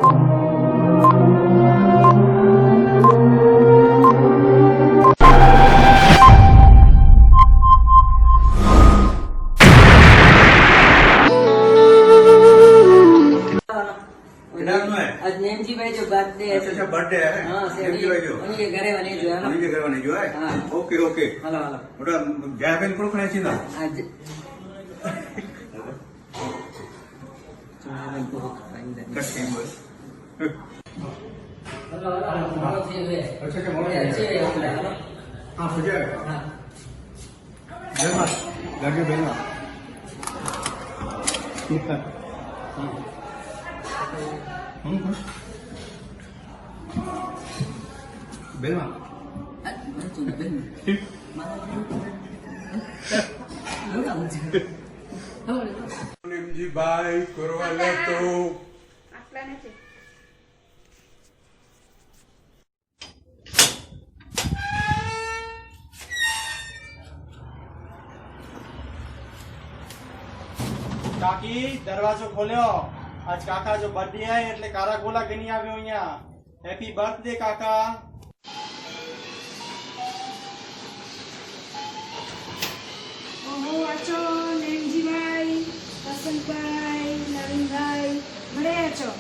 आज नेमजी भाई जो बर्थडे है। अच्छा बर्थडे है। हाँ नेमजी भाई जो उन्हीं के घरे बने जो है ना। उन्हीं के घर बने जो है। हाँ। ओके ओके हलो हलो मोटा जया बेन को खणे छीना आज कट के बोल हलो हलो अच्छा अच्छा मोटा हां हो जाएगा। हाँ जय मां लगे बेना ठीक है। बेना नेमजी भाई करवा ले तो કાકી દરવાજો ખોલ્યો આજ કાકા જો બર્થડે હે એટલે કારા ગોલા ગણી આવ્યો અહીંયા હેપી બર્થડે કાકા ઓહો આચો નેમજીભાઈ વસંતભાઈ નવીનભાઈ મળે આચો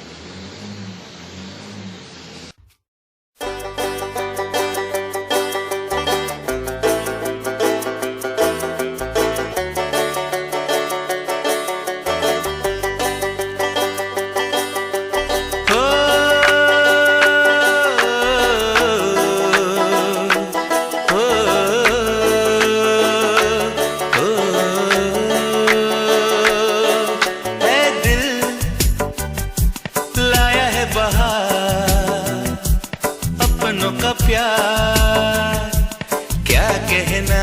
प्यार क्या कहना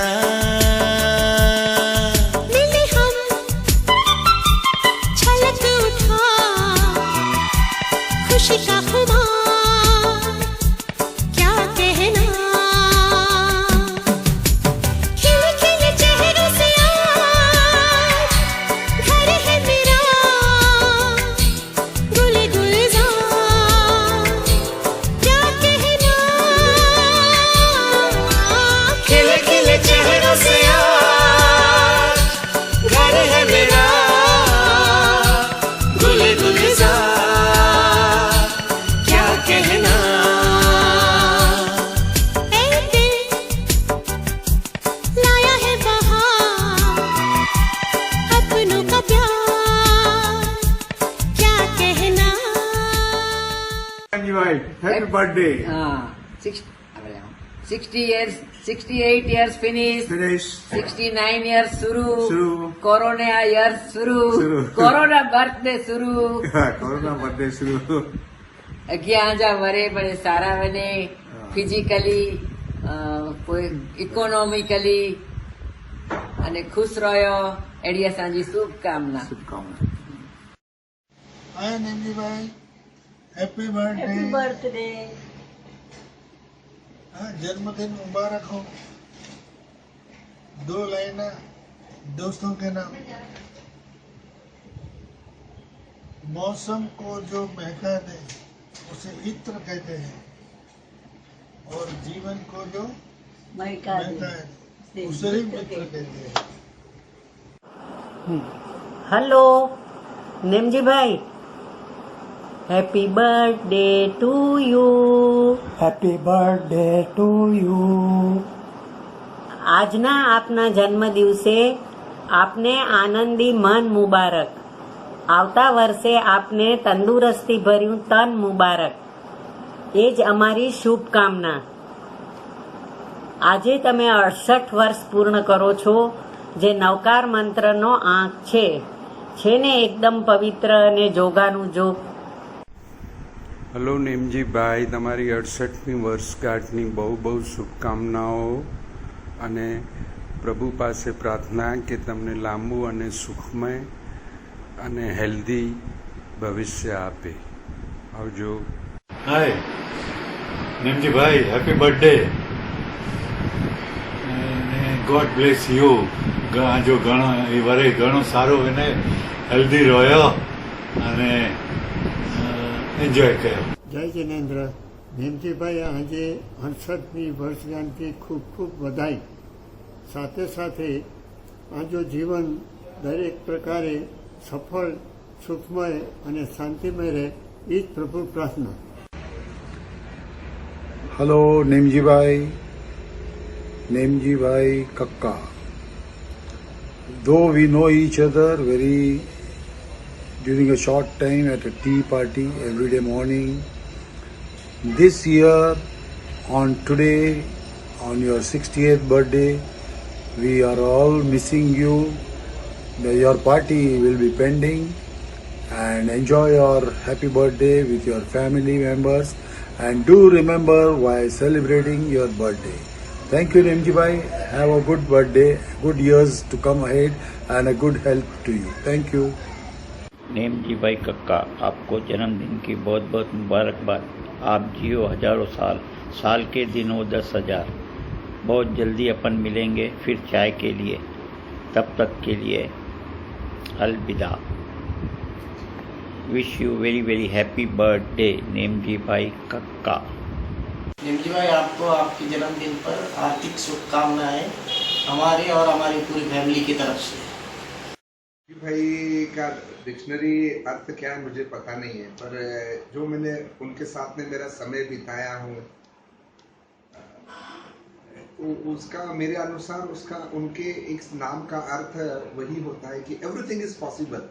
मिले हम छलक उठा खुशी का खुमार क्या कहना खिले खिले चेहरों से आज घर है मेरा गुले गुलजार क्या कहना खिले खिले चेहरों से आज घर है मेरा गुले गुलजार क्या कहना ऐ दिल लाया है बहार अपनों का प्यार क्या कहना नेमजी भाई हैप्पी बर्थडे हाँ 60 years 68 years finish finish 69 years शुरू शुरू। कोरोना years शुरू शुरू। कोरोना बर्थडे शुरू कोरोना बर्थडे शुरू अॻियां जा वरे भले सारा वञे फिजिकली पोइ इकोनॉमिकली अने ख़ुशि रहियो अहिड़ी असांजी शुभकामना शुभकामना हाय नेमजी भाई हैप्पी बर्थडे બર્થડે हाँ जन्मदिन मुबारक हो। 2 लाइना दोस्तों के नाम। मौसम को जो महका दे उसे इत्र कहते हैं और जीवन को जो મહિકા महका है उसे ही मित्र कहते हैं। हेलो नेमजी भाई happy birthday to you happy birthday to you. આજના આપના જન્મદિવસે આપને આનંદી મન મુબારક આવતા વર્ષે આપને તંદુરસ્તી ભર્યું તન મુબારક એ જ અમારી શુભકામના આજે તમે 68 વર્ષ પૂર્ણ કરો છો જે નવકાર મંત્રનો આંક છે ને એકદમ પવિત્ર અને જોગાનું જોગ હલો નેમજીભાઈ તમારી 68મી વર્ષગાંઠની બહુ બહુ શુભકામનાઓ અને પ્રભુ પાસે પ્રાર્થના કે તમને લાંબુ અને સુખમય અને હેલ્ધી ભવિષ્ય આપે આવજો hi Nemjibhai happy birthday God bless you જો ઘણો એ વરે ઘણો સારો અને હેલ્ધી રહ્યો અને એન્જોય કર્યો. જય જિનેન્દ્ર. ભીમજીભાઈ, આજે 68મી વર્ષગાંઠની ખૂબ ખૂબ વધાઈ. સાથે સાથે આજો જીવન દરેક પ્રકારે સફળ, સુખમય અને શાંતિમય રહે, એ જ પ્રભુ પ્રાર્થના. Hello નેમજીભાઈ કક્કા. Though we know each other during a short time at a tea party every day morning, this year today on your 68th birthday, we are all missing you. Your party will be pending, and enjoy your happy birthday with your family members, and do remember while celebrating your birthday. Thank you, Nemji-bhai. Have a good birthday, good years to come ahead, and a good health to you. Thank you. नेमजी bhai कक्का, आपको जन्मदिन की बहुत बहुत मुबारकबाद. आप जियो हजारों साल, साल के दिन हो 10,000. बहुत जल्दी अपन मिलेंगे फिर चाय के लिए. तब तक के लिए अलविदा. Wish you very very happy birthday Nemji bhai कक्का. निमजी भाई, आपको आपके जन्मदिन पर हार्दिक शुभकामनाएं हमारे और हमारी पूरी फैमिली की तरफ से. भाई का डिक्शनरी अर्थ क्या है मुझे पता नहीं है, पर जो मैंने उनके साथ में मेरा समय बिताया हूँ तो उसका मेरे अनुसार उसका उनके एक नाम का अर्थ वही होता है कि एवरीथिंग इज पॉसिबल.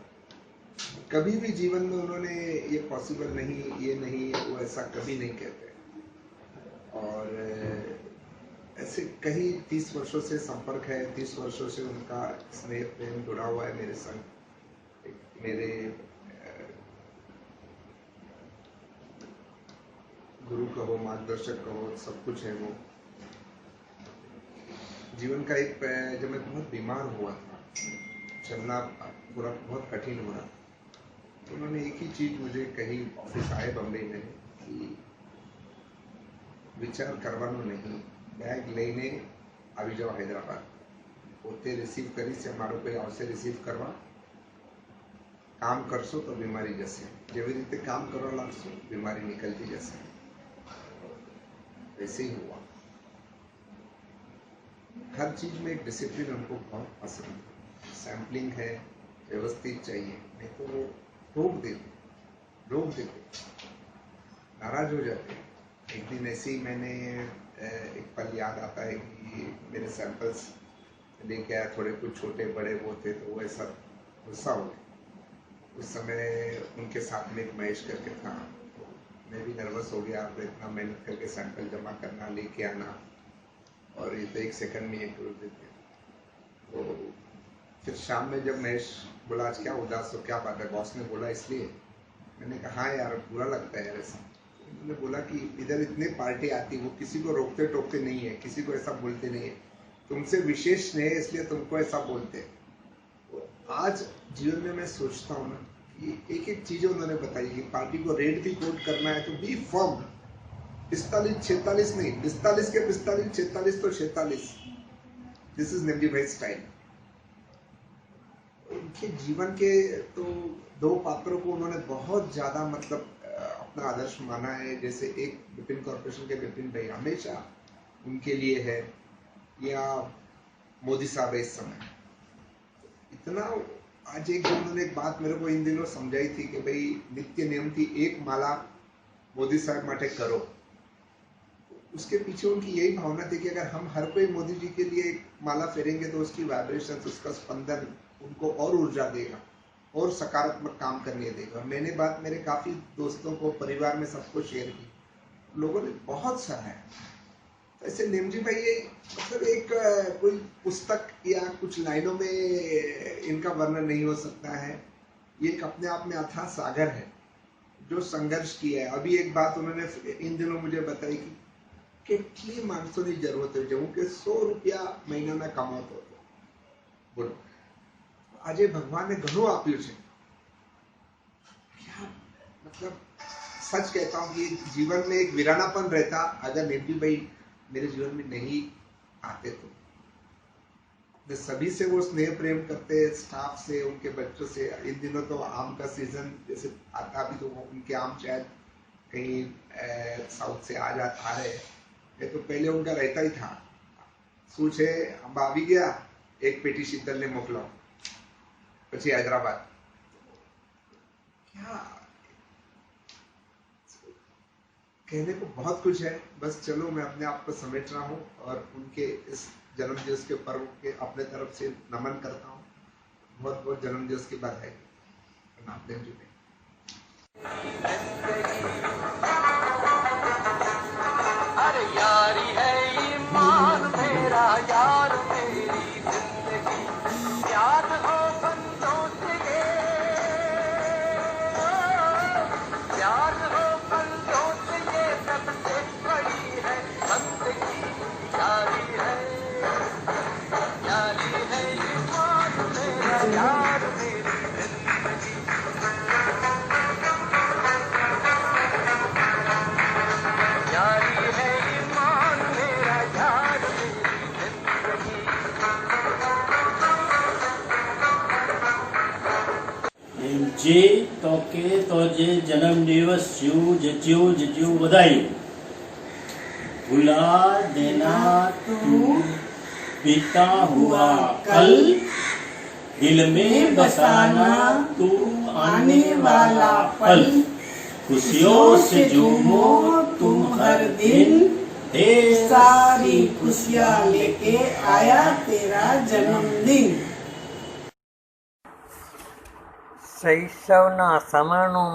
कभी भी जीवन में उन्होंने ये पॉसिबल नहीं, ये नहीं, वो ऐसा कभी नहीं कहते. और ऐसे कई 30 वर्षों से संपर्क है, 30 वर्षों से उनका स्नेह प्रेम जुड़ा हुआ है मेरे संग. मेरे गुरु कहो, मार्गदर्शक कहो, सब कुछ है वो. जीवन का एक जब मैं बहुत बीमार हुआ था, चलना पूरा बहुत कठिन हुआ, तो उन्होंने एक ही चीज मुझे कही. ऑफिस आए बम्बई में कि विचार करवानो नहीं, बैग लेने આવી જાઓ હૈદરાબાદ. પોતે રિસીવ કરી છે, મારો કોઈ આવશે રિસીવ કરવા. કામ કરશો તો બીમારી જશે, જેવી રીતે કામ કરવા લાગશો બીમારી નીકળતી જશે. वैसे ही हुआ. हर चीज में एक डिसिप्लिन उनको बहुत पसंद है. सैम्पलिंग है, व्यवस्थित चाहिए, नहीं तो वो रोक देते, नाराज हो जाते. एक दिन ऐसे ही मैंने एक पल याद आता है कि मेरे सैंपल्स लेके आया, थोड़े कुछ छोटे बड़े वो थे, तो वो ऐसा गुस्सा हो गया. उस समय उनके साथ में एक महेश करके था, तो मैं भी नर्वस हो गया. आप इतना मेहनत करके सैंपल जमा करना, लेके आना, और ये तो 1 सेकंड में एक कर देते. तो फिर शाम में जब महेश बोला आज क्या उदास हो, क्या बात है, बॉस ने बोला इसलिए. मैंने कहा हाँ यार बुरा लगता है यार ऐसा. उन्होंने बोला कि इधर इतने पार्टी आती, वो किसी को रोकते टोकते नहीं है, किसी को ऐसा बोलते नहीं है, तुमसे विशेष स्नेह है इसलिए तुमको ऐसा बोलते. तो आज जीवन में मैं सोचता हूँ ना कि एक एक चीजें उन्होंने बताई कि पार्टी को रेट भी कोट करना है तो बी फर्म. 45-46 नहीं, 45 के 45, 46 तो 46. दिस इज नेमजी भाई स्टाइल. उनके जीवन के तो 2 पात्रों को उन्होंने बहुत ज्यादा मतलब अपना आदर्श माना है. जैसे एक विपिन कॉर्पोरेशन के विपिन भाई हमेशा उनके लिए है, या मोदी साहब इस समय इतना. आज एक दिन उन्होंने एक बात मेरे को इन दिनों समझाई थी कि भाई नित्य नियम थी, एक माला मोदी साहब माटे करो. उसके पीछे उनकी यही भावना थी कि अगर हम हर कोई मोदी जी के लिए एक माला फेरेंगे तो उसकी वाइब्रेशन, उसका स्पंदन उनको और ऊर्जा देगा और सकारात्मक काम करने देगा. मैंने बात मेरे काफी दोस्तों को, परिवार में सबको शेयर की, लोगों ने बहुत सराहा. ऐसे नेमजी भाई ये मतलब एक कोई पुस्तक या कुछ लाइनों में इनका वर्णन नहीं हो सकता है. ये एक अपने आप में अथाह सागर है जो संघर्ष किया है. अभी एक बात उन्होंने इन दिनों मुझे बताई कि કેટલી માણસોની જરૂરત હોય છે, હું કે 100 રૂપિયા મહિનાના કમાતો હતો. બોલો, આજે ભગવાને ઘણું આપ્યું છે. क्या मतलब सच कहता हूँ कि जीवन में एक वीरानापन रहता अगर नेमजी भाई मेरे जीवन में नहीं आते तो. वे सभी से वो स्नेह प्रेम करते, स्टाफ से, उनके बच्चों से। इन दिनों तो आम का सीजन जैसे आता भी, तो वो उनके आम शायद कहीं साउथ से आ रहे हैं। ये तो पहले उनका रहता ही था। શું છે અંબા આવી ગયા, એક પેટી શીતલને મોકલાવો, પછી हैदराबाद। क्या कहने को बहुत कुछ है, बस चलो मैं अपने आप को समेट रहा हूँ और उनके इस जन्मदिवस के पर्व के अपने तरफ से नमन करता हूँ। बहुत बहुत जन्मदिवस की बधाई। प्रणाम देव जी। अरे यारी है ईमान मेरा, यार मेरी जिंदगी, याद हो बंदों से ये, याद हो बंदों से ये सबसे बड़ी है बंदगी। यारी है ईमान मेरा, यार मेरी जिंदगी। यारी है ईमान मेरा, यार मेरी जिंदगी। जे तो के तो जे जन्मदिवस जज्यू बधाई। भुला देना तू बीता हुआ कल, दिल में बसाना तू आने वाला पल। खुशियों से झूमो तुम हर दिन, ढेर सारी खुशियाँ लेके आया तेरा जन्मदिन। શૈશવના સમયનું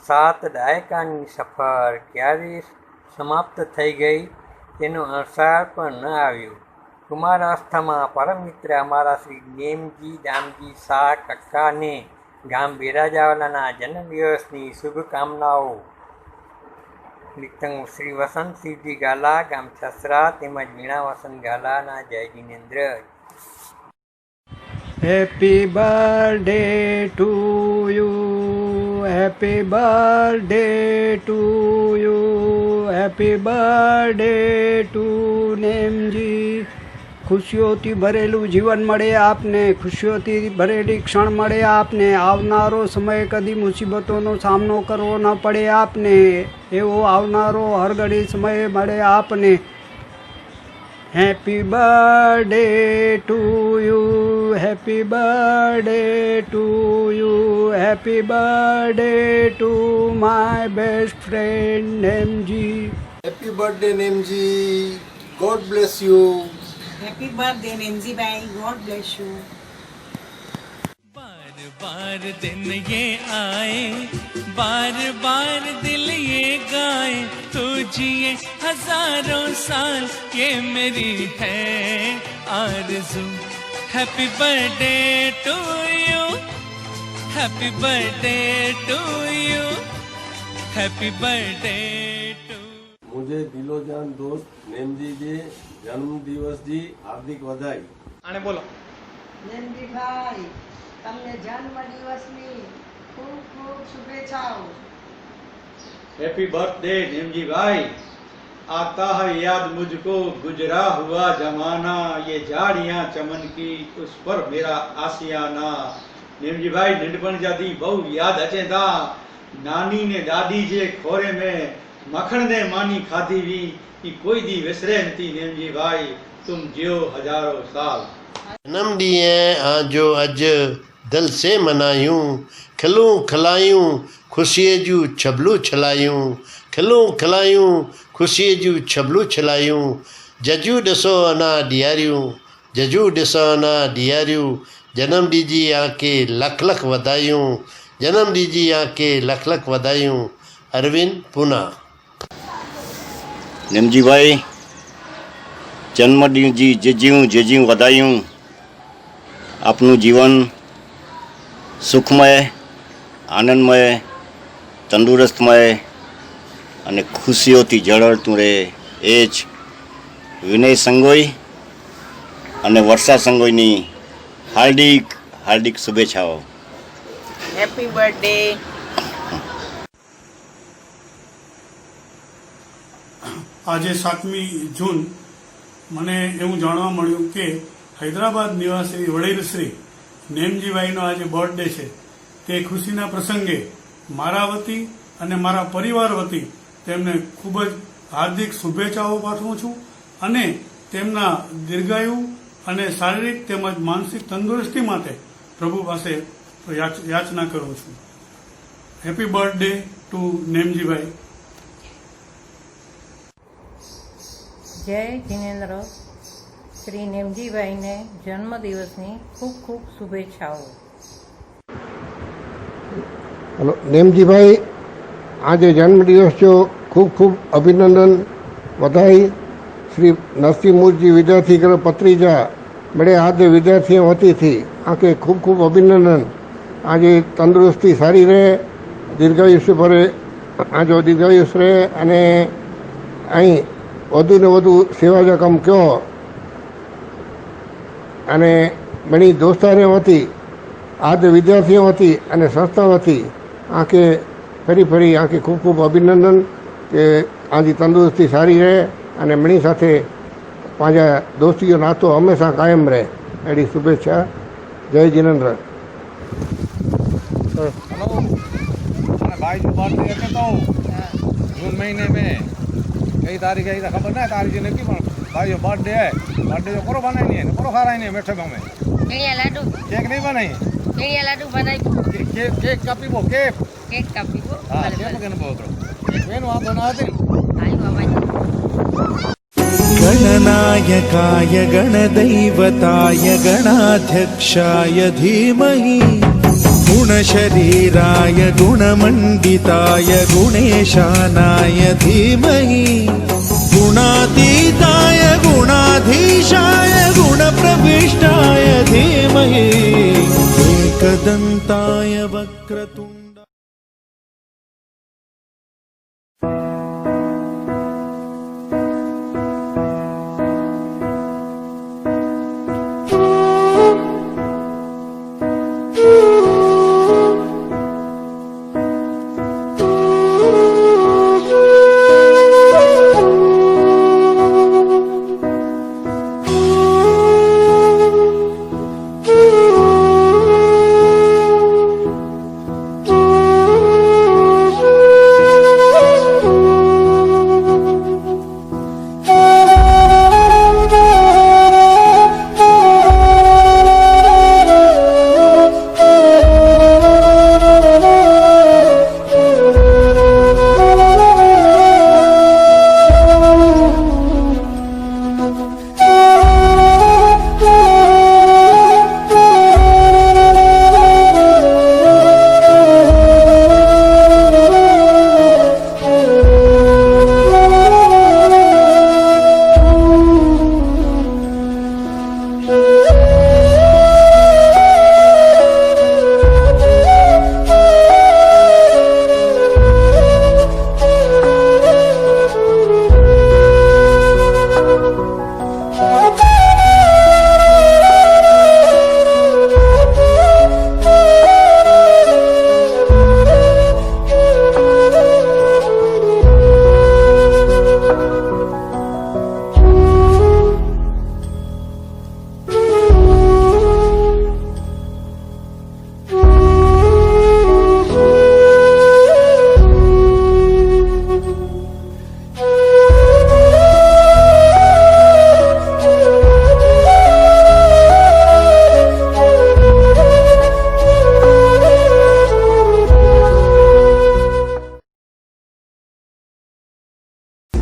7 દાયકાની સફર ક્યારે સમાપ્ત થઈ ગઈ તેનો અહેસાસ પણ ન આવ્યો। કુમારાસ્થામાં પરમ મિત્ર અમારા શ્રી નેમજી દામજી શાહ કક્કાને ગામ બિરાજાવાલાના જન્મદિવસની શુભકામનાઓ। શ્રી વસંતસિંહજી ગાલા ગામ છસરા તેમજ વીણા વસંત ગાલાના જય Jinendra. Happy birthday to you, happy birthday to you, happy birthday to નેમજી। ખુશીઓથી ભરેલું જીવન મળે આપને, ખુશીઓથી ભરેલી ક્ષણ મળે આપને। આવનારો સમય કદી મુસીબતોનો સામનો કરવો ન પડે આપને, એવો આવનારો હરઘડી સમય મળે આપને। Happy birthday to you, happy birthday to you, happy birthday to my best friend Nemji. Happy birthday Nemji, God bless you. Happy birthday Nemji bhai, God bless you. बार बार दिन ये आए, बार बार दिल ये गाए, तू जिए हजारों साल ये मेरी है आरज़ू। Happy birthday to you, happy birthday to you, happy birthday to. मुझे दिलोजान दोस्त नेमजी जी जन्मदिवस जी हार्दिक बधाई। आने बोलो। નેમજી ભાઈ, તમને જન્મદિવસની ખૂબ ખૂબ શુભેચ્છાઓ। हैप्पी बर्थडे नेमजी भाई। आता है याद मुझको गुजरा हुआ जमाना, ये झाड़ियाँ चमन की उस पर मेरा आसियाना। नेमजी भाई नंढपण जा दी बहु याद अचे था। नानी ने दादी जे खोरे में मखण ने मानी खाधी हुई, कि कोई दी विसरे नथी। नेमजी भाई तुम जियो हजारों साल। जन्म ॾींहुं आजो अॼु दिल से मनायूं, खिलूं खिलायूं ख़ुशीअ जूं छबलूं छलायूं, खिलूं खिलायूं ख़ुशीअ जूं छबलूं छलायूं। जजू ॾिसो अना ॾियारियूं, जजू ॾिसो अना ॾियारियूं। जन्म ॾींहं जी आके लख लख वधायूं, जन्म ॾींहं जी आके लख लख वधायूं। अरविंद पूना। नेमजी भाई जन्मदिन जी जजियूं वधायूं। आपનું જીવન સુખમય, આનંદમય, તંદુરસ્તમય અને ખુશીઓથી ઝળહળતું રહે। એ જ વિનય સંગોઈ અને વર્ષા સંગોઈની હાર્દિક હાર્દિક શુભેચ્છાઓ। Happy birthday. આજે 7મી જૂન મને એવું જાણવા મળ્યું કે હૈદરાબાદ નિવાસી વડીલ શ્રી નેમજીભાઈનો આજે બર્થડે છે. તે ખુશીના પ્રસંગે મારા વતી અને મારા પરિવાર વતી તેમને ખૂબ જ હાર્દિક શુભેચ્છાઓ પાઠવું છું અને તેમના દીર્ઘાયુ અને શારીરિક તેમજ માનસિક તંદુરસ્તી માટે પ્રભુ પાસે યાચના કરું છું. Happy birthday to Nemjibhai. જય જિનેન્દ્ર. શ્રી નેમજીભાઈને જન્મદિવસની ખૂબ ખૂબ શુભેચ્છાઓ. હલો નેમજીભાઈ, આજે જન્મદિવસ છો, ખૂબ ખૂબ અભિનંદન, બધાઈ. શ્રી નરસિંહમૂર્તિ વિદ્યાર્થી ગ્રહ પત્રીજા મળે આજે વિદ્યાર્થીઓ વતી થी આંखे ખૂબ ખૂબ અભિનંદન. આજે તંદુરસ્તી સારી રહે, દીર્ઘાયુષ્ય ભરે, આજો દીર્ઘાયુષ રહે અને અહીં વધુ ને વધુ સેવા કામ કહો અને ઘણી દોસ્તારે વતી આજ વિદ્યાર્થીઓ વતી અને સંસ્થા વતી આંखे ફરી આંखे ખૂબ ખૂબ અભિનંદન કે આજી તંદુરસ્તી સારી રહે અને મણી સાથે પાંજા દોસ્તીઓ નાતો હંમેશા કાયમ રહે એડી શુભેચ્છા. જય जिनेन्द्र. हेलो, भाई जो बर्थडे है तो जून महीने में कई तारीख है खबर ना तारीख ने की भाई जो बर्थडे है, बर्थडे जो करो बनाई नहीं है, करो खा रही नहीं बैठे गाँव में लाडू केक नहीं बनाई, लाडू बनाई केक का पीबो, केक का पीबो. हाँ केक के बोल वेन वहाँ दोनों आते गणनायकाय गणदैवताय गणाध्यक्षाय धीमहि गुणशरीराय गुणमण्डिताय गुणेशानाय धीमहि गुणातीताय गुणाधीशाय गुणप्रविष्टाय धीमहि एकदन्ताय वक्रतुण्ड.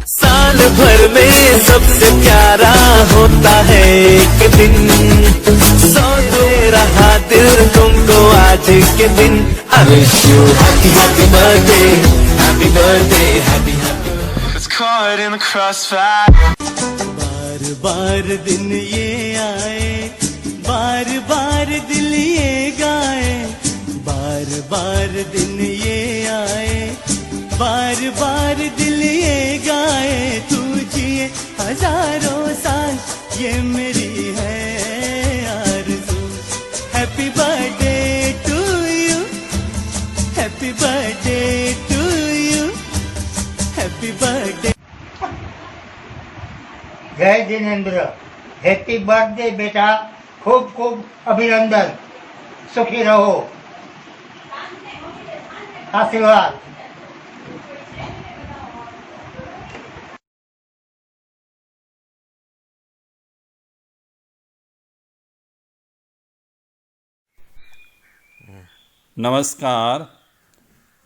साल भर में सबसे प्यारा होता है एक दिन, सौ दे रहा दिल तुमको आज के दिन. I wish you happy happy birthday, happy birthday, happy happy. It's caught in the crossfire. बार बार दिन ये आए, बार बार दिल ये गाए, बार बार दिन ये आए, बार बार दिल ये गाए. तू जिए हजारों साल ये मेरी है आरज़ू. Happy birthday to you, happy birthday to you, happy birthday. जय जिनेन्द्र. हैप्पी बर्थडे बेटा, खूब खूब अभिनंदन, सुखी रहो, आशीर्वाद। નમસ્કાર.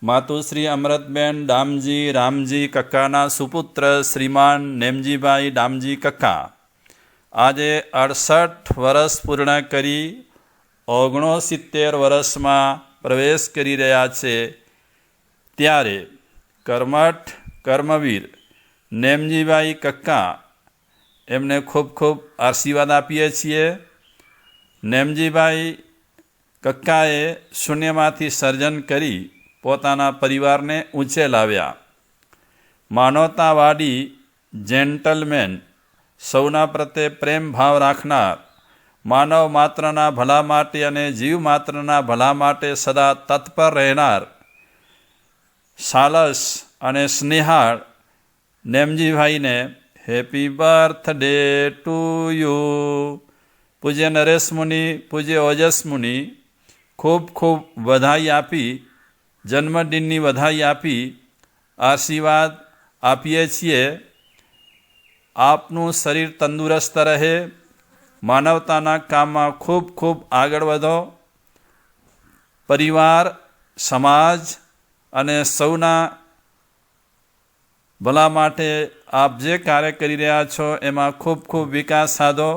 માતુશ્રી અમૃતબેન ડામજી રામજી કક્કાના સુપુત્ર શ્રીમાન નેમજીભાઈ ડામજી કક્કા આજે 68 વર્ષ પૂર્ણ કરી 69 વર્ષમાં પ્રવેશ કરી રહ્યા છે. ત્યારે કર્મઠ કર્મવીર નેમજીભાઈ કક્કા એમને ખૂબ ખૂબ આશીર્વાદ આપીએ છીએ. નેમજીભાઈ કક્કાએ શૂન્યમાંથી સર્જન કરી પોતાના પરિવારને ઊંચે લાવ્યા. માનવતાવાદી જેન્ટલમેન, સૌના પ્રત્યે પ્રેમ ભાવ રાખનાર, માનવ માત્રના ભલા માટે અને જીવ માત્રના ભલા માટે સદા તત્પર રહેનાર, સાલસ અને સ્નેહાળ નેમજીભાઈને હેપી બર્થડે ટુ યુ. પૂજ્ય નરેશ મુનિ, પૂજ્ય ઓજસ મુનિ ખૂબ ખૂબ વધાઈ આપી, જન્મદિનની વધાઈ આપી આશીર્વાદ આપીએ છીએ. આપનું શરીર તંદુરસ્ત રહે, માનવતાના કામમાં ખૂબ ખૂબ આગળ વધો. પરિવાર, સમાજ અને સૌના ભલા માટે આપ જે કાર્ય કરી રહ્યા છો એમાં ખૂબ ખૂબ વિકાસ સાધો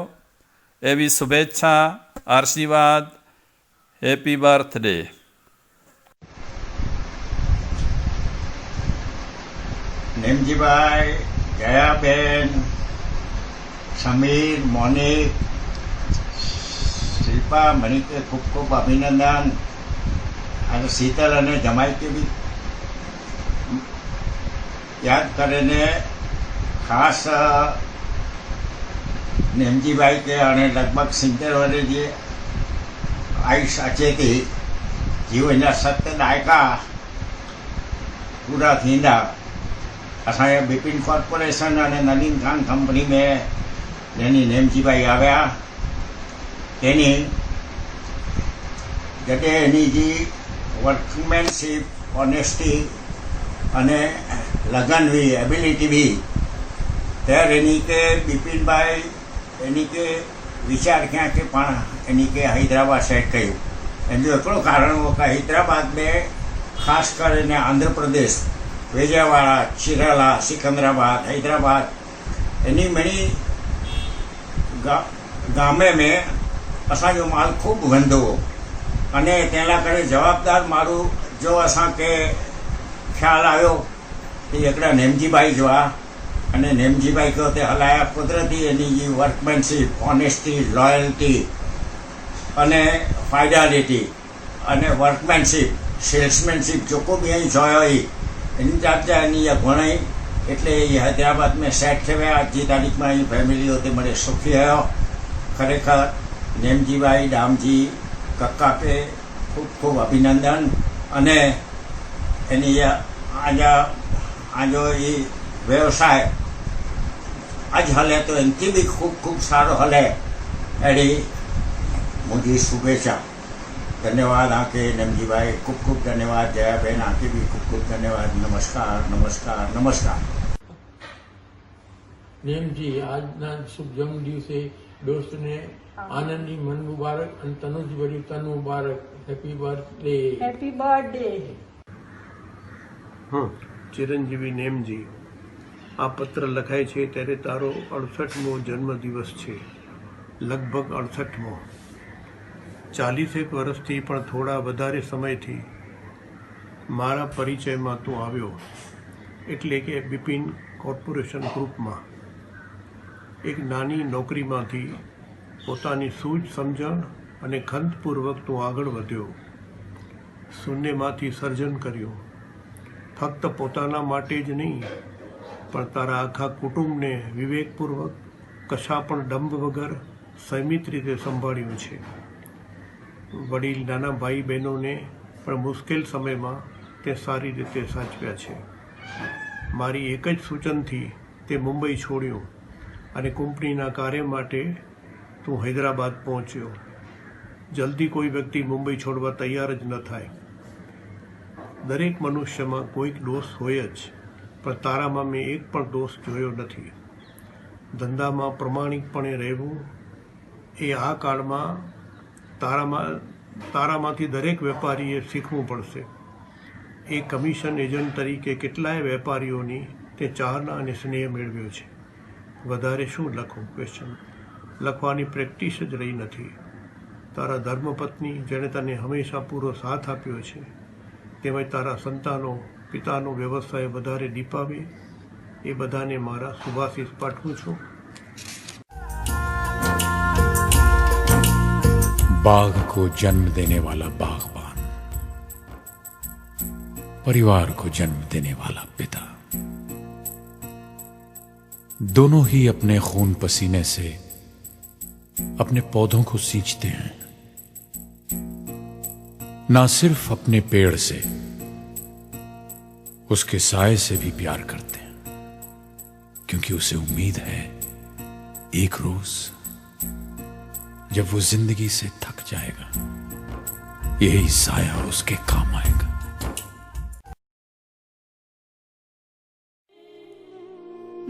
એવી શુભેચ્છા, આશીર્વાદ. Happy birthday. નેમજીભાઈ, જયાબેન, સમીર, મોનિક, શિલ્પા, મણિકે ખૂબ ખૂબ અભિનંદન. અને શીતલ અને જમાઈકે બી યાદ કરીને ખાસ નેમજીભાઈ કે અને લગભગ 70 વર્ષ જે आयुष अचे थी जीवन जा 7 दायका पूरा थींदा. असांजे बिपिन कॉर्पोरेशन અને નલિન ખાન કંપની में જેની નેમજીભાઈ આવ્યા તેની જતે એની જે વર્કમેનશીપ, ઓનેસ્ટી અને લગન भी એબિલિટી भी ત્યારે એની કે બિપિનભાઈ એની કે विचार किया कि पण यानी कि हैदराबाद सेट कयूं. एनु एकड़ो कारण हो कि हैदराबाद में खास कर आंध्र प्रदेश, विजयवाड़ा, चिराला, सिकंदराबाद, हैदराबाद एनी मणी गामे में असांजो माल खूब वेंदो अने तेना करे जवाबदार मारू जो असां के ख्याल आयो कि एकड़ा नेमजीभाई जो आ અને નેમજીભાઈ કહો તે હલાયા કુદરતી એની જે વર્કમેનશીપ, ઓનેસ્ટી, લોયલ્ટી અને ફાઇડાલિટી અને વર્કમેનશીપ, સેલ્સમેનશીપ જેको બી અહીં જોયો એની જાતે એની ભણાઈ એટલે એ હૈદરાબાદ में સેટ થયા. આજની તારીખમાં અહીં ફેમિલીઓ તે મને સુખી થયો. ખરેખર નેમજીભાઈ ડામજી કક્કા કે ખૂબ ખૂબ અભિનંદન. અને એની આજો એ વ્યવસાય आज हले तो इनकी भी खूब खूब सारो हले एड़ी मुझी शुभेच्छा. धन्यवाद आके नेमजीभाई, खूब खूब धन्यवाद. जया बहन आके भी खूब खूब धन्यवाद. नमस्कार नमस्कार नमस्कार. नेमजी આજના શુભ જન્મ દિવસે દોસ્તને આનંદી મન મુબારક અને તનુજ તન મુબારક. Happy birthday. Happy birthday. ચિરંજીવી નેમજી, આ પત્ર લખાય છે ત્યારે તારો 68મો જન્મદિવસ છે, લગભગ 68મો. 40 વર્ષથી પણ થોડા વધારે સમયથી મારા પરિચયમાં તું આવ્યો, એટલે કે બિપિન કોર્પોરેશન ગ્રુપમાં એક નાની નોકરીમાંથી પોતાની સૂઝ સમજણ અને ખંતપૂર્વક તું આગળ વધ્યો. શૂન્યમાંથી સર્જન કર્યું. ફક્ત પોતાના માટે જ નહીં પણ તારા આખા કુટુંબને વિવેકપૂર્વક, કશા પણ ડંભ વગર સંયમિત રીતે સંભાળ્યું છે. વડીલ નાના ભાઈ બહેનોને પણ મુશ્કેલ સમયમાં તે સારી રીતે સાચવ્યા છે. મારી એક જ સૂચનથી તે મુંબઈ છોડ્યું અને કંપનીના કાર્ય માટે તું હૈદરાબાદ પહોંચ્યો. જલ્દી કોઈ વ્યક્તિ મુંબઈ છોડવા તૈયાર જ ન થાય. દરેક મનુષ્યમાં કોઈક દોષ હોય જ, પણ તારામાં મેં એક પણ દોષ જોયો નથી. ધંધામાં પ્રમાણિકપણે રહેવું એ આ કાળમાં તારામાંથી દરેક વેપારીએ શીખવું પડશે. એ કમિશન એજન્ટ તરીકે કેટલાય વેપારીઓની તે ચાહના અને સ્નેહ મેળવ્યો છે. વધારે શું લખું? ક્વેશ્ચન. લખવાની પ્રેક્ટિસ જ રહી નથી. તારા ધર્મપત્ની જેણે તને હંમેશા પૂરો સાથ આપ્યો છે, તેમજ તારા સંતાનો પિતાનો વ્યવસાય વધારે દીપાવે, એ બધાને મારા શુભાશીષ પાઠવું છું. बाघ को जन्म देने वाला बागबान, परिवार को जन्म देने वाला पिता, दोनों ही अपने खून पसीने से अपने पौधों को सींचते हैं. ना सिर्फ अपने पेड़ से, उसके साय से भी प्यार करते हैं, क्योंकि उसे उम्मीद है एक रोज जब वो जिंदगी से थक जाएगा, यही साया उसके काम आएगा.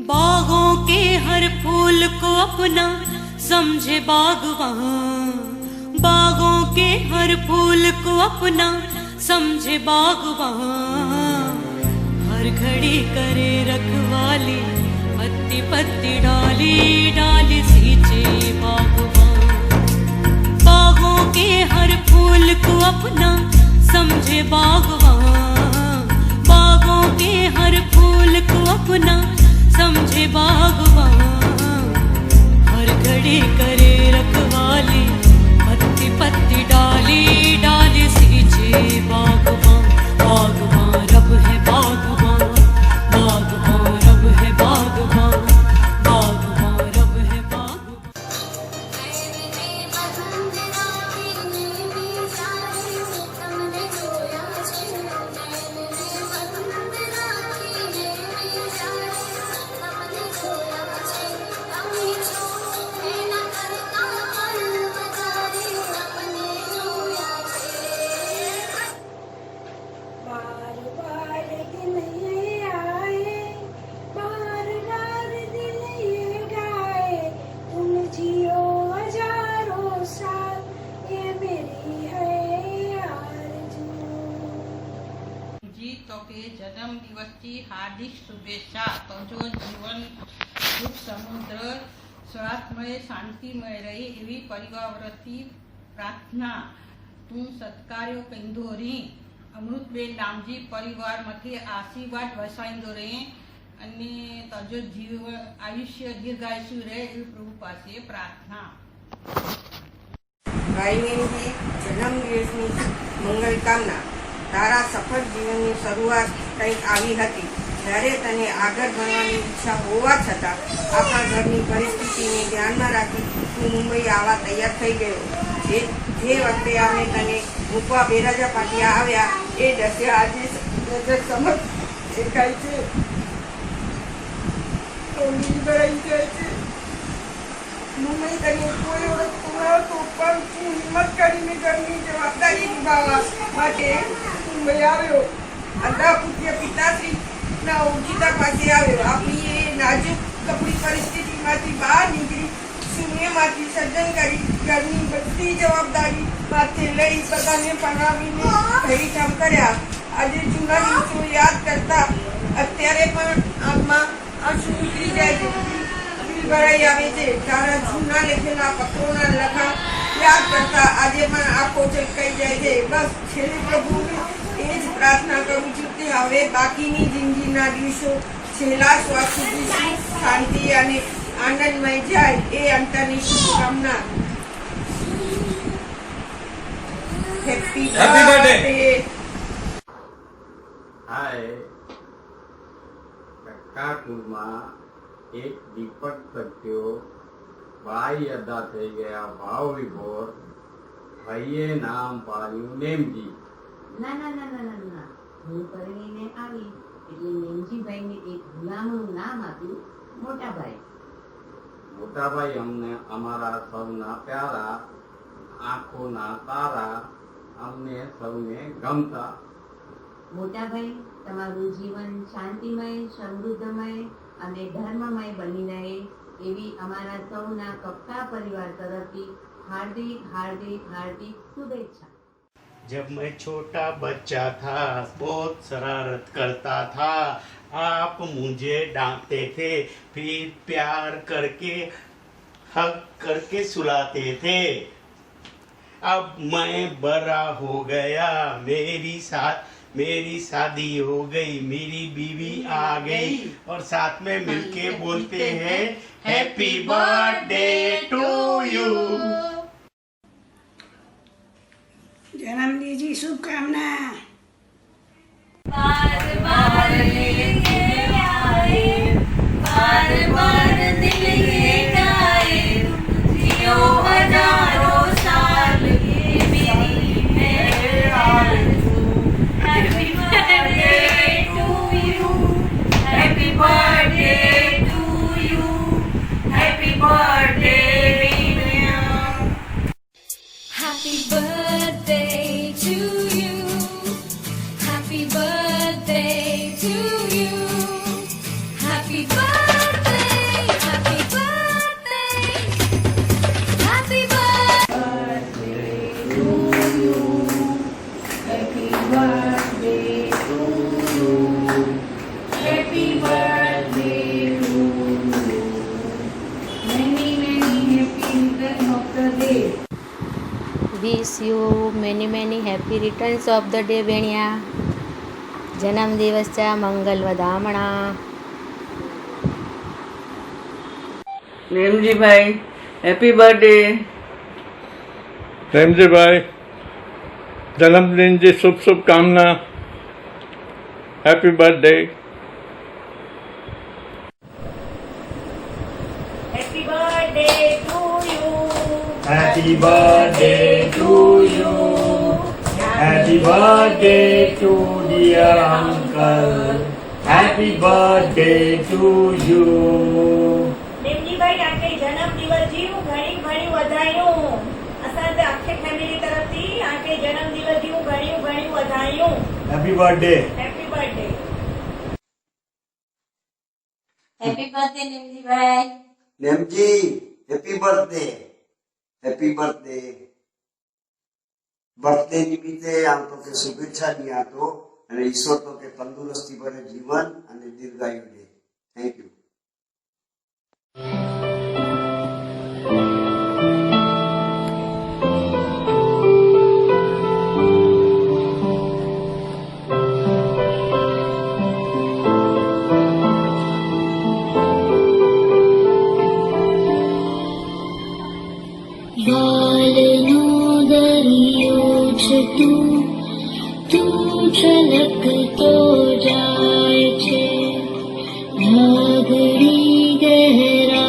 बागों के हर फूल को अपना समझे बागवान, बागों के हर फूल को अपना समझे बागवान. हर घड़ी करे रखवाली, पत्ती पत्ती डाली डाली सींचे बागवान. बागों के हर फूल को अपना समझे बागवान, बागों के हर फूल को अपना समझे बागवान. हर घड़ी करे रखवाली, पत्ती पत्ती डाली डाली सींचे बागवान. बागवान रब है बागवान, बागवान रब है बागवान, बागवान रब है बागवान. તો કે જન્મ દિવસની હાર્દિક શુભેચ્છા. તો જો જીવન સુખ સમુદ્ર સ્વાસ્થ્યમય શાંતિમય રહે એવી પરિવાર વતી પ્રાર્થના. તું સત્કાર્યો કંદો રે, અમૃતબેન નામજી પરિવારમાંથી આશીર્વાદ વસાઈંદો રહે અને તજો જીવન આયુષ્ય દીર્ઘાયુષ્ય રહે એવી પ્રભુ પાસે પ્રાર્થના. ભાઈનેમજી જન્મદિવસની મંગલ કામના. તારા સફળ જીવનની શરૂઆત કંઈક આવી હતી જ્યારે તને આગળ ભણવાની ઈચ્છા હોવા છતાં આપણા ઘરની પરિસ્થિતિને ધ્યાનમાં રાખી તું મુંબઈ આવવા તૈયાર થઈ ગયો. જે વખતે અમે તને મૂકવા બેરાજા પાટિયા આવ્યા એ દૃશ્ય આજે નજર સમક્ષ દેખાય છે. ભરાઈ જાય છે. મુંબઈ તને કોઈ ઓળખતું ન હતું, પણ તું હિંમત કરીને ઘરની જવાબદારી નિભાવવા માટે મુંબઈ આવ્યો. અદા પૂજ્ય પિતાશ્રીના ઓળખીતા પાસે આવ્યો. આપણી એ નાજુક કપડી પરિસ્થિતિમાંથી બહાર નીકળી શૂન્યમાંથી સર્જન કરી ઘરની બધી જવાબદારી માથે લઈ બધાને ભણાવીને ભેરીકામ કર્યા. આજે જૂના દિવસો યાદ કરતા અત્યારે પણ આંખમાં આંસુ નીકળી જાય છે, દિલ ભરાઈ આવે છે. તારા જૂના લખેલા પત્રોના લખાણ યાદ કરતા આજે પણ આંખો છલકાઈ જાય છે. બસ છેલ્લે પ્રભુને એ જ પ્રાર્થના કરું છું કે હવે બાકીની જિંદગીના દિવસો છેલ્લા શ્વાસ સુધી સુખ, શાંતિ અને આનંદમય જાય એ અંતરની શુભકામના. Happy birthday. હાય, કક્કાપુરમાં એક દીપક પ્રગટ્યો, ભાઈ અદા થઈ ગયા ભાવ વિભોર, ભાઈએ નામ પાડ્યું નેમજી. ના ના ના ના ના ના, હું પરણીને આવી એટલે નેમજીભાઈને એક ગુલામનું નામ આપ્યું મોટા ભાઈ. મોટાભાઈ અમને અમારા સૌના પ્યારા, આંખોના તારા, અમને સૌને ગમતા. મોટા ભાઈ, તમારું જીવન શાંતિમય, સમૃદ્ધમય અને ધર્મમય બની રહે એવી અમારા સૌના કપ્તા પરિવાર તરફથી हार्दिक हार्दिक हार्दिक शुभेच्छा। जब मैं छोटा बच्चा था बहुत शरारत करता था, आप मुझे डांटते थे, फिर प्यार करके हक करके सुलाते थे। अब मैं बड़ा हो गया, मेरी शादी हो गई, मेरी बीवी आ गई और साथ में मिलके बोलते हैं हैप्पी बर्थडे टू यू। जन्मदिन की शुभकामना। बार बार लेके आए, बार बार दिल ये गाए, जियो हजारों साल ये मेरी है आरज़ू। Happy birthday to you, happy birthday to you, happy birthday Meena. Happy birthday to you, happy birthday to you, happy birthday, happy birthday, happy birthday to you, happy birthday to you, happy birthday to you, many happy returns of the day. Wish you many happy returns of the day बेणिया। जन्मदिवसच्या मंगल वदामणा। नेमजी भाई happy birthday. Nemji भाई जन्मदिन की शुभकामना। Happy birthday. Happy birthday to you, Happy birthday to you, happy birthday to dear uncle, happy birthday to you. नेमजी भाई आखे जन्म दिवस जी घणी घणी वधायूं। असां ते आखे फैमिली तरफथी आखे जन्म दिवस जी घणी घणी वधायूं। Happy birthday. Happy birthday. Happy birthday Nemji bhai. Nemji happy birthday, happy birthday. Birthday निमित्ते आम तो के शुभेच्छा दिया तो અને ઈશ્વર તો કે તંદુરસ્તી ભરે જીવન અને દીર્ઘાયુ દે। Thank you. बालनो दरियो छटू तू छलकतो जाय छे, घाघरी गहरा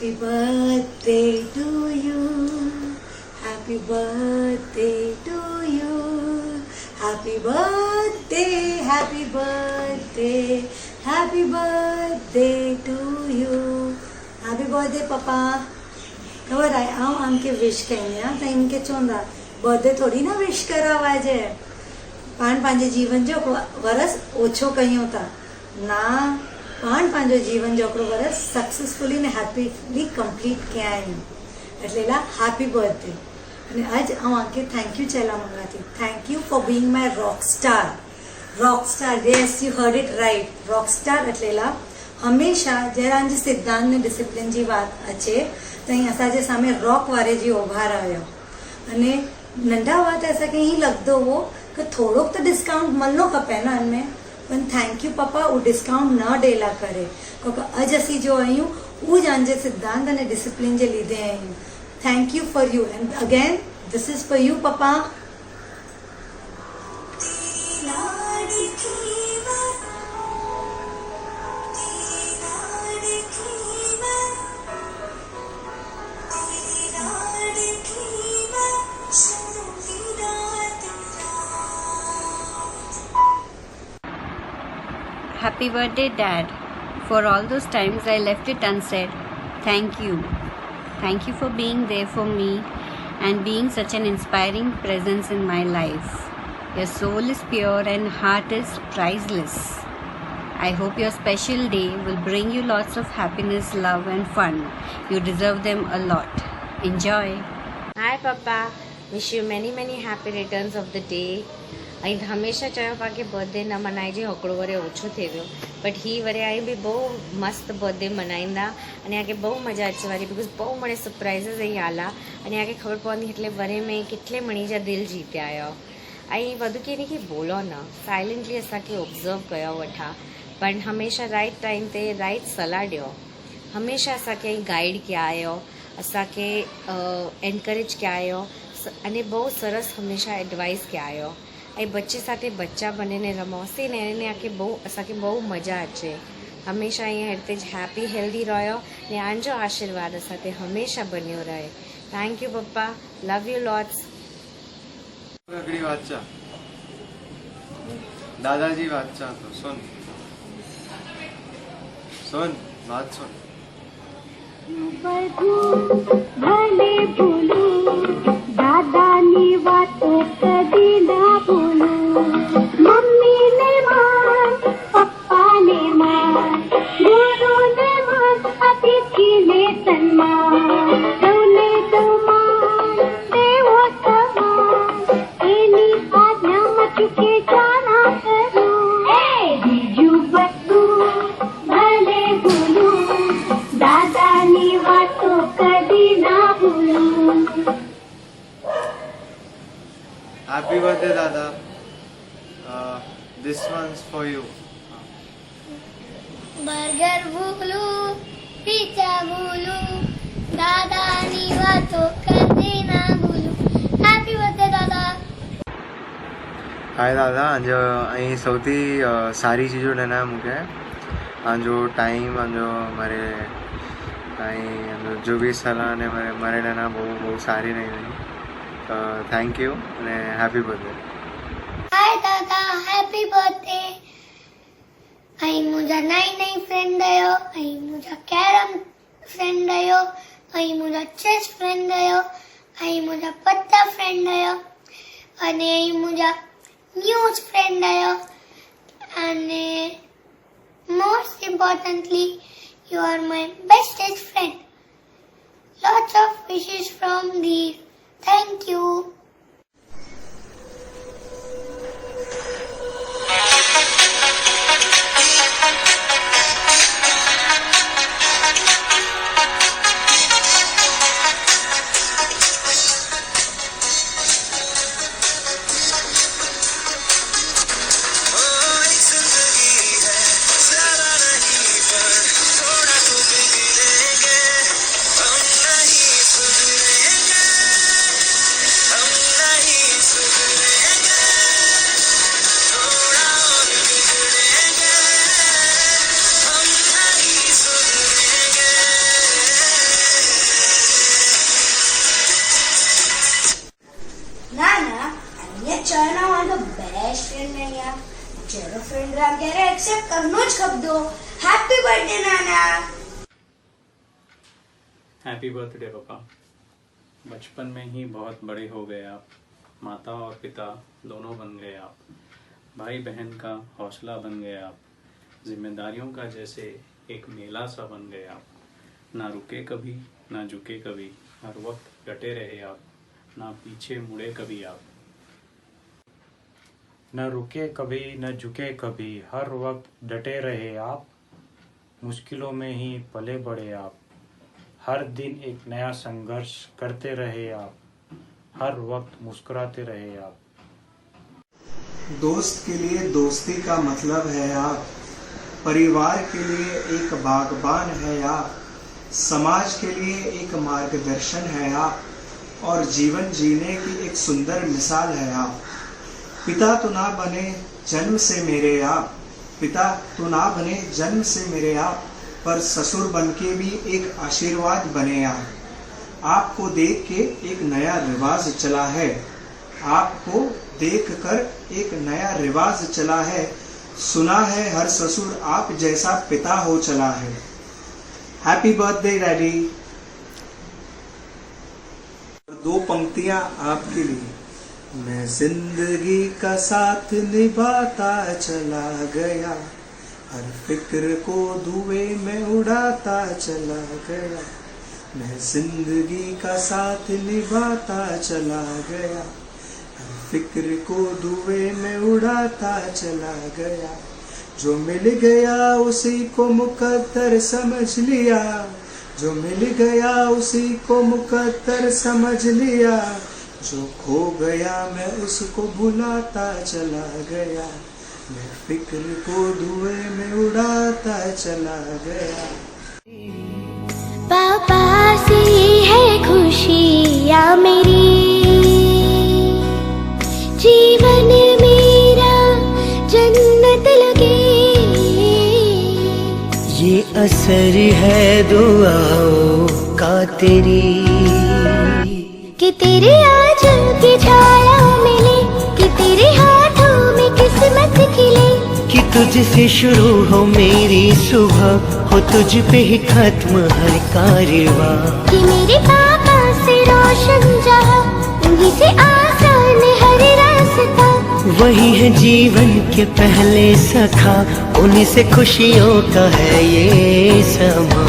Happy birthday to you. Happy birthday to you. Happy birthday, happy birthday, happy birthday to you. Happy birthday पप्पा. ખબર આમ કે વિશ કહીને તો એમ કે ચોંદા બર્થડે થોડી ના વિશ કરાવવા છે. પાંજે જીવન જો વરસ ઓછો કહ્યું હતા ના પાંજો જીવન જો વરસ સક્સેસફુલી ને હેપીલી કમ્પ્લીટ ક્યાંય એટલે હેપી બર્થડે. અને આજ હું આંકે થેન્ક યુ ચેલા મંગાતી. Thank you for being my rock star. Yes you heard it right. Rock star એટલે હંમેશા જ્યારે જે સિદ્ધાંત ને ડિસિપ્લિન जी વાત અચે તો અહીં असांजे सामे रॉक वारे जी उभा रहियो अने नंढा हुआ त असांखे ईअं लॻंदो हो कि थोड़ोक त डिस्काउंट मिलणो खपे न हिनमें. पण थैंक यू पप्पा उहो डिस्काउंट न ॾेला करे क्योंकि अॼु असीं जो आहियूं उहो पंहिंजे सिद्धांत अने डिसिप्लिन जे लीधे आहियूं. Thank you for you and again this is for you papa. Happy birthday, Dad. For all those times I left it unsaid, thank you. Thank you for being there for me and being such an inspiring presence in my life. Your soul is pure and heart is priceless. I hope your special day will bring you lots of happiness, love and fun. You deserve them a lot. Enjoy. Hi, Papa. Wish you many happy returns of the day. અહીં હંમેશા ચયો પા કે birthday ન મનાય જે હકડો વરે ઓછો થઈ ગયો બટ હી વરે आई बि બહુ મસ્ત બર્થડે મનાईंदा અને આગે બહુ મજા અચે वारी बिकॉज બહુ મને સરપ્રાइज़िस અહીં आला અને आगे खबर पवंदी એટલે वरे में कितले मणी जा दिल जीते आयो आई वधु केनी की बोलो न साइलेंटली असांखे ऑब्जर्व कयो वठा पण हमेशा राइट टाइम ते राइट सलाह ॾियो हमेशा असांखे गाइड कया आयो असांखे एनकरेज कया आयो अने बहुत सरस हमेशा एडवाइस कया आयो ऐं बच्चे साथे बच्चा बनीने रमोसी ने એને આખે બહુ અસાંखे બહુ મજા અચે હંમેશા અહીંયા હેરિટેજ હેપી હેલ્ધી રહ્યો ને આંજો આશીર્વાદ અસાંતે હંમેશા બન્યો રહે. થેન્ક યુ પપ્પા. Love you lots. અગડી વાંચા દાદાજી વાંચા તો સુન વાત સુન ભલે ભૂલું દાદાની વાતો કદી ના ભૂલું મમ્મીને માન પપ્પાને માન ગુરુને માન અતિથિને સન્માન સૌને તો માન દેવો સમાન એની આજ્ઞામાં ચૂકે જાના કરું બીજું બધું ભલે ભૂલું દાદાની વાતો કદી ના ભૂલું. Happy birthday, Dada. This one's for you. Burger ભૂલું પીઝા ભૂલું દાદાની વાતો કદી ના ભૂલું. હેપી બર્થડે દાદા. હાય દાદા આજો અહીં સૌથી સારી ચીજો લેના મૂકે આજો ટાઈમ આજો મારે અહીં જો બી સલાહ ને મારે લેના બહુ સારી નહીં थैंक यू અને હેપી બર્થડે. हाय दादा हैप्पी बर्थडे. आई मुझा नई फ्रेंड आयो आई मुझा कैरम फ्रेंड आयो आई मुझा चेस फ्रेंड आयो आई मुझा पत्ता फ्रेंड आयो अने आई मुझा न्यूज फ्रेंड आयो अने most importantly you are my bestest friend. Lots of wishes from दी. Thank you. અહીંયા ચાના વાળો બેસ્ટ ફ્રેન્ડ ને યાર ચલો ફ્રેન્ડ રા ક્યારે એક્સેપ્ટ કરનો જ ખબદો हैप्पी बर्थडे नाना हैप्पी बर्थडे पापा। बचपन में ही बहुत बड़े हो गए आप, माता और पिता दोनों बन गए आप, भाई बहन का हौसला बन गए आप, जिम्मेदारियों का जैसे एक मेला सा बन गए आप, ना रुके कभी ना झुके कभी, हर वक्त डटे रहे आप, ना पीछे मुड़े कभी आप। न रुके कभी न झुके कभी, हर वक्त डटे रहे आप, मुश्किलों में ही पले बढ़े आप, हर दिन एक नया संघर्ष करते रहे आप, हर वक्त मुस्कुराते रहे आप। दोस्त के लिए दोस्ती का मतलब है आप, परिवार के लिए एक बागबान है आप, समाज के लिए एक मार्गदर्शन है आप, और जीवन जीने की एक सुंदर मिसाल है आप। पिता तो ना बने जन्म से मेरे आप, पिता तो ना बने जन्म से मेरे आप, पर ससुर बनके भी एक आशीर्वाद बने आप। आपको देख के एक नया रिवाज चला है, आपको देखकर एक नया रिवाज चला है, सुना है हर ससुर आप जैसा पिता हो चला है। Happy birthday daddy. 2 पंक्तियां आपके लिए। मैं जिंदगी का साथ निभाता चला गया, हर फिक्र को धुएं में उड़ाता चला गया। मैं जिंदगी का साथ निभाता चला गया, हर फिक्र को धुएं में उड़ाता चला गया। जो मिल गया उसी को मुकद्दर समझ लिया, जो मिल गया उसी को मुकद्दर समझ लिया। जो खो गया मैं उसको भुलाता चला गया, मैं फिक्र को धुएं में उड़ाता चला गया। पापा से है खुशियाँ मेरी, जीवन मेरा जन्नत लगे। ये असर है दुआओं का तेरी, कि तेरे आंचल की छाया मिले, कि तेरे हाथों में किस्मत खिले। कि तुझसे शुरू हो मेरी सुबह, हो तुझ पे ही खत्म हर कारवां। कि मेरे पापा से रोशन जहां, उन्हीं से आसान हर रास्ता। वही है जीवन के पहले सखा, उन्हीं से खुशियों का है ये समा।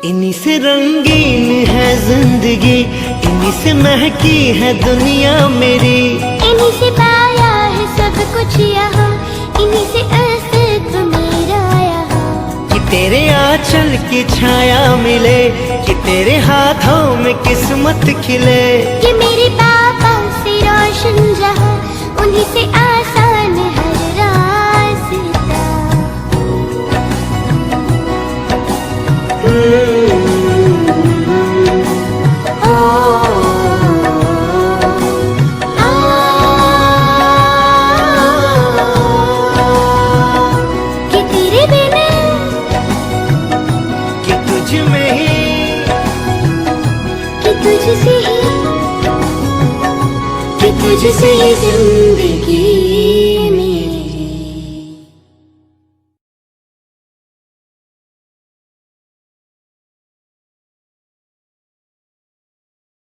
इन्हीं से रंगीन है जिंदगी, इन्हीं से महकी है दुनिया मेरी। इन्हीं से पाया है सब कुछ यहाँ, इन्हीं से अस्तित्व मेरा यहाँ। कि तेरे आंचल की छाया मिले, कि तेरे हाथों में किस्मत खिले। कि मेरे पापा से रोशन जहाँ, उन्हीं से आसान हर रास्ता। कि तेरे बिना, कि तुझ में ही, कि तुझसे ही, कि तुझसे ही जिंदगी